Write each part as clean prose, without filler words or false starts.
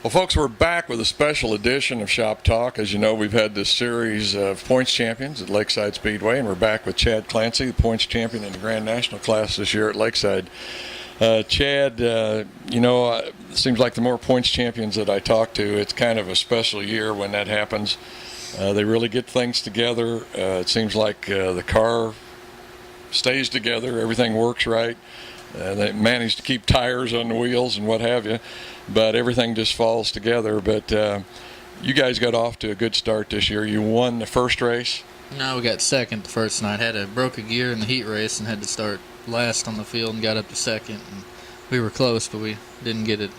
Well, folks, we're back with a special edition of Shop Talk. As you know, we've had this series of points champions at Lakeside Speedway, and we're back with Chad Clancy, the points champion in the Grand National class this year at Lakeside. Chad, it seems like the more points champions that I talk to, it's kind of a special year when that happens. They really get things together. It seems like the car stays together, everything works right. They manage to keep tires on the wheels and what have you, but everything just falls together. But you guys got off to a good start this year. You won the first race. No, we got second the first night. Broke a gear in the heat race and had to start last on the field and got up to second. And we were close, but we didn't get it.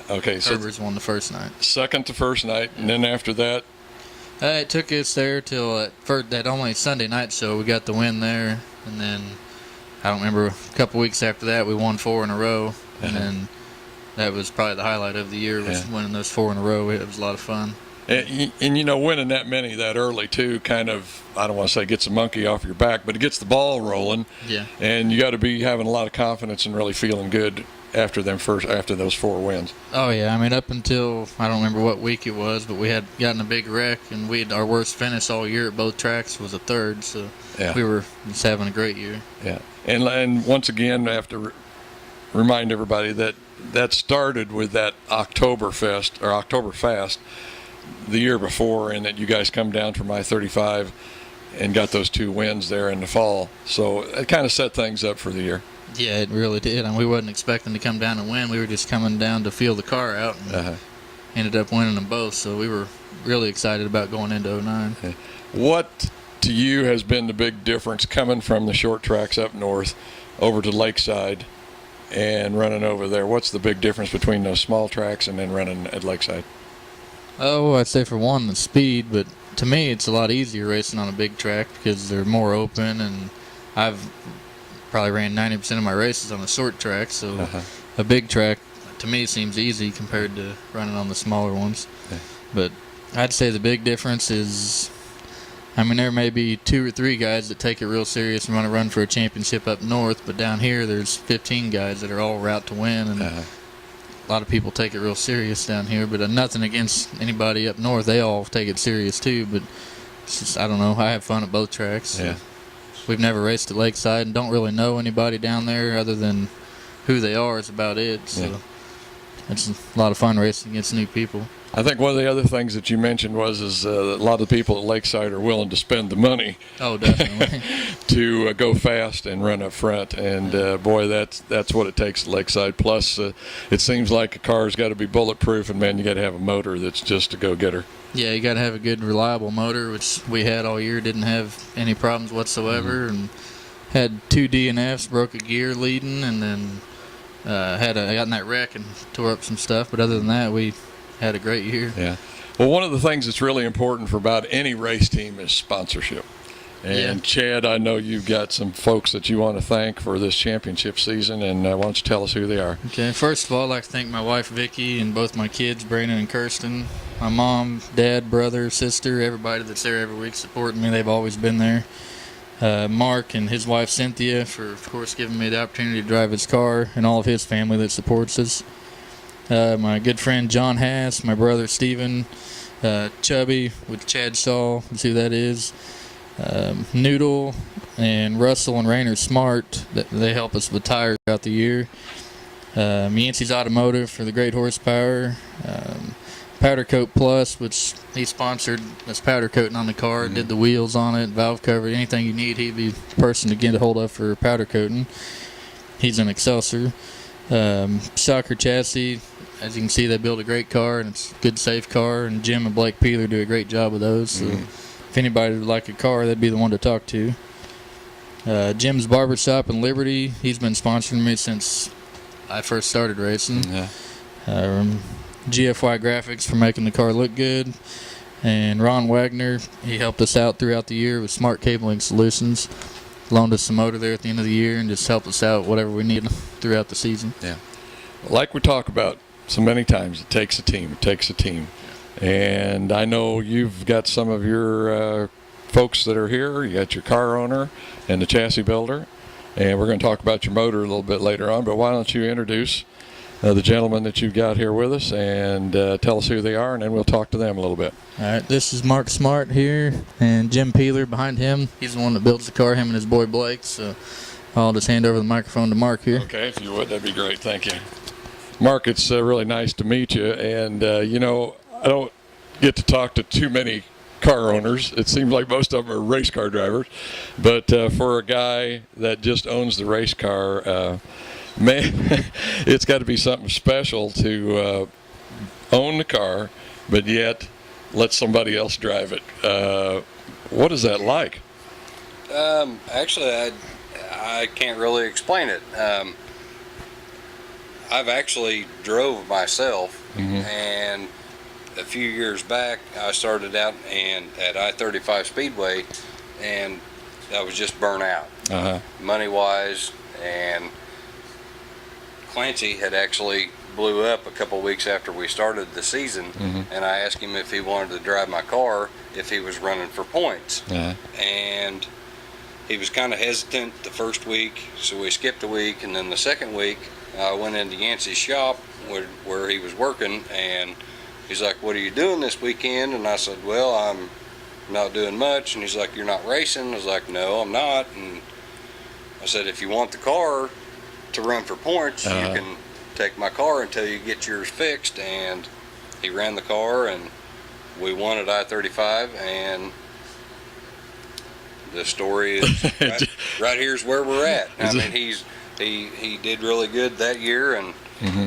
Okay, so Herbers won the first night. Second the first night, and then after that? It took us there till that only Sunday night show. We got the win there, and then I don't remember, a couple weeks after that we won 4 in a row, and then that was probably the highlight of the year, was winning those 4 in a row. It was a lot of fun. And winning that many that early too kind of, I don't want to say gets the monkey off your back, but it gets the ball rolling. Yeah. And you got to be having a lot of confidence and really feeling good after those 4 wins. Oh yeah, I mean, up until I don't remember what week it was, but we had gotten a big wreck, and our worst finish all year at both tracks was a third. So we were just having a great year. Yeah. And once again, I have to remind everybody that started with that Oktoberfest the year before, and that you guys come down from I-35 and got those 2 wins there in the fall. So it kind of set things up for the year. Yeah, it really did. I mean, we wasn't expecting to come down and win. We were just coming down to feel the car out, and ended up winning them both. So we were really excited about going into 09. Okay. What to you has been the big difference coming from the short tracks up north over to Lakeside and running over there? What's the big difference between those small tracks and then running at Lakeside? Oh, I'd say for one, the speed, but to me it's a lot easier racing on a big track because they're more open, and I've probably ran 90% of my races on a short track, so a big track to me seems easy compared to running on the smaller ones. But I'd say the big difference is, I mean, there may be 2 or 3 guys that take it real serious and want to run for a championship up north, but down here there's 15 guys that are all out to win, and a lot of people take it real serious down here. But nothing against anybody up north, they all take it serious too, but it's just, I don't know, I have fun at both tracks. So. We've never raced at Lakeside and don't really know anybody down there other than who they are is about it. So it's a lot of fun racing against new people. I think one of the other things that you mentioned was that a lot of the people at Lakeside are willing to spend the money. Oh, definitely. to go fast and run up front, and boy, that's what it takes at Lakeside. Plus, it seems like a car's got to be bulletproof, and man, you got to have a motor that's just a go-getter. Yeah, you got to have a good, reliable motor, which we had all year. Didn't have any problems whatsoever, and had 2 DNFs, broke a gear leading, and then I got in that wreck and tore up some stuff. But other than that, we had a great year. Yeah. Well, one of the things that's really important for about any race team is sponsorship. And Chad, I know you've got some folks that you want to thank for this championship season, and why don't you tell us who they are? Okay, first of all, I'd like to thank my wife, Vicki, and both my kids, Brandon and Kirsten, my mom, dad, brother, sister, everybody that's there every week supporting me. They've always been there. Mark and his wife, Cynthia, for, of course, giving me the opportunity to drive his car, and all of his family that supports us. My good friend John Hass, my brother Steven, Chubby with Chad Shaw, that's who that is, Noodle, and Russell and Rainer Smart, they help us with tires throughout the year. Yancey's Automotive for the great horsepower. Powder Coat Plus, which he sponsored us powder coating on the car, did the wheels on it, valve cover, anything you need, he'd be the person to get a hold of for powder coating. He's an Excelsior. Shocker Chassis, as you can see, they build a great car, and it's a good, safe car, and Jim and Blake Peeler do a great job with those. So if anybody would like a car, that'd be the one to talk to. Jim's Barbershop in Liberty, he's been sponsoring me since I first started racing. GFY Graphics for making the car look good. And Ron Wagner, he helped us out throughout the year with Smart Cabling Solutions. Loaned us some motor there at the end of the year and just helped us out whatever we need throughout the season. Yeah. Like we talk about so many times, it takes a team. It takes a team. And I know you've got some of your folks that are here. You got your car owner and the chassis builder. And we're going to talk about your motor a little bit later on. But why don't you introduce the gentlemen that you've got here with us, and tell us who they are, and then we'll talk to them a little bit. All right, this is Mark Smart here, and Jim Peeler behind him. He's the one that builds the car, him and his boy Blake. So I'll just hand over the microphone to Mark here. Okay, if you would, that'd be great. Thank you. Mark, it's really nice to meet you, and you know, I don't get to talk to too many car owners. It seems like most of them are race car drivers, but for a guy that just owns the race car, man, it's got to be something special to own the car, but yet let somebody else drive it. What is that like? Actually, I can't really explain it. I've actually drove myself, and a few years back I started out at I-35 Speedway, and I was just burnt out, money-wise, and Clancy had actually blew up a couple weeks after we started the season, and I asked him if he wanted to drive my car if he was running for points, and he was kind of hesitant the first week, so we skipped a week, and then the second week I went into Yancey's shop where he was working, and he's like, "What are you doing this weekend?" And I said, "Well, I'm not doing much." And he's like, "You're not racing?" I was like, "No, I'm not." And I said, "If you want the car to run for points, you can take my car until you get yours fixed." And he ran the car, and we won at I-35, and the story is right here's where we're at. I mean, he did really good that year, and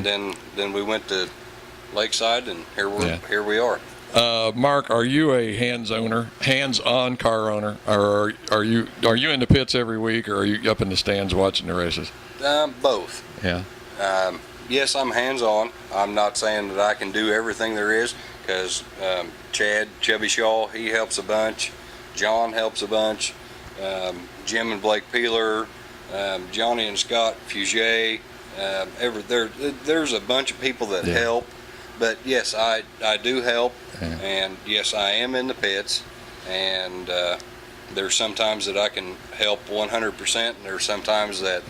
then we went to Lakeside, and here we are. Mark, are you a hands-on car owner, or are you in the pits every week, or are you up in the stands watching the races? Both. Yeah. Yes, I'm hands-on. I'm not saying that I can do everything there is, because Chad Chubby Shaw, he helps a bunch. John helps a bunch. Jim and Blake Peeler, Johnny and Scott Fugere. There's a bunch of people that help. But yes, I do help, and yes, I am in the pits, and there's sometimes that I can help 100%, and there's sometimes that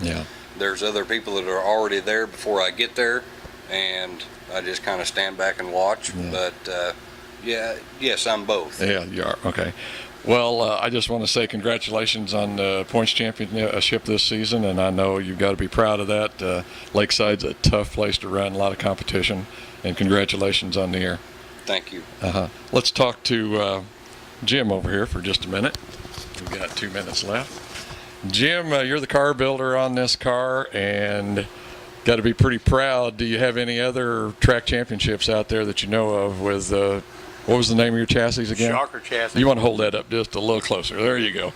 there's other people that are already there before I get there, and I just kind of stand back and watch. But yes, I'm both. Yeah, you are. Okay. Well, I just want to say congratulations on the points championship this season, and I know you've got to be proud of that. Lakeside's a tough place to run, a lot of competition, and congratulations on the year. Thank you. Let's talk to Jim over here for just a minute. We've got 2 minutes left. Jim, you're the car builder on this car, and got to be pretty proud. Do you have any other track championships out there that you know of with what was the name of your chassis again? Shocker chassis. You want to hold that up just a little closer. There you go.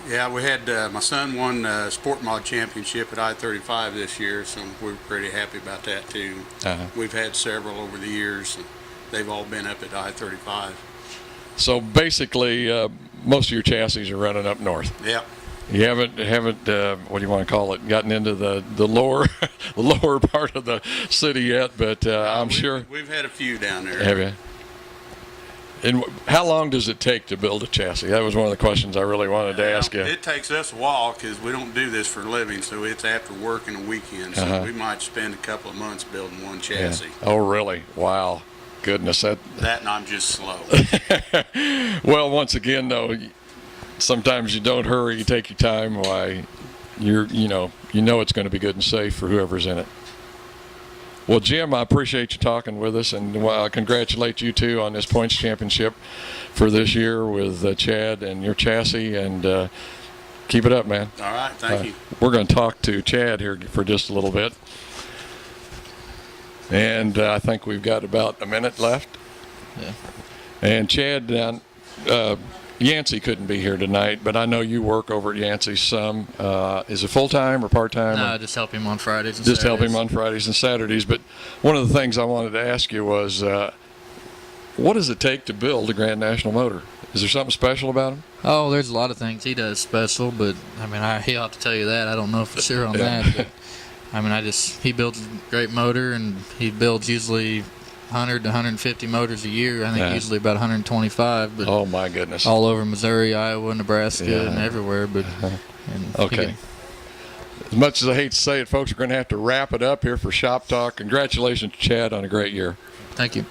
Yeah, we had my son won Sport Mod Championship at I-35 this year, so we're pretty happy about that too. We've had several over the years, and they've all been up at I-35. So basically, most of your chassis are running up north. Yeah. You haven't what do you want to call it, gotten into the lower the lower part of the city yet, but I'm sure we've had a few down there. Have you? And how long does it take to build a chassis? That was one of the questions I really wanted to ask you. It takes us a while because we don't do this for a living, so it's after work and a weekend. So we might spend a couple of months building one chassis. Oh, really? Wow. Goodness. That and I'm just slow. Well, once again, though, sometimes you don't hurry. You take your time. Why, you know it's going to be good and safe for whoever's in it. Well, Jim, I appreciate you talking with us, and I congratulate you too on this points championship for this year with Chad and your chassis, and keep it up, man. All right, thank you. We're going to talk to Chad here for just a little bit, and I think we've got about a minute left. Yeah. And Chad, Yancey couldn't be here tonight, but I know you work over at Yancey some. Is it full-time or part-time? No, I just help him on Fridays and Just Saturdays. help him on Fridays and Saturdays. But one of the things I wanted to ask you was, what does it take to build a Grand National motor? Is there something special about him? Oh, there's a lot of things he does special, but I mean, he'll have to tell you that. I don't know for sure on that. But, I mean, he builds a great motor, and he builds usually 100 to 150 motors a year. I think usually about 125. But oh my goodness! All over Missouri, Iowa, Nebraska, and everywhere. But okay. As much as I hate to say it, folks, we're going to have to wrap it up here for Shop Talk. Congratulations, Chad, on a great year. Thank you.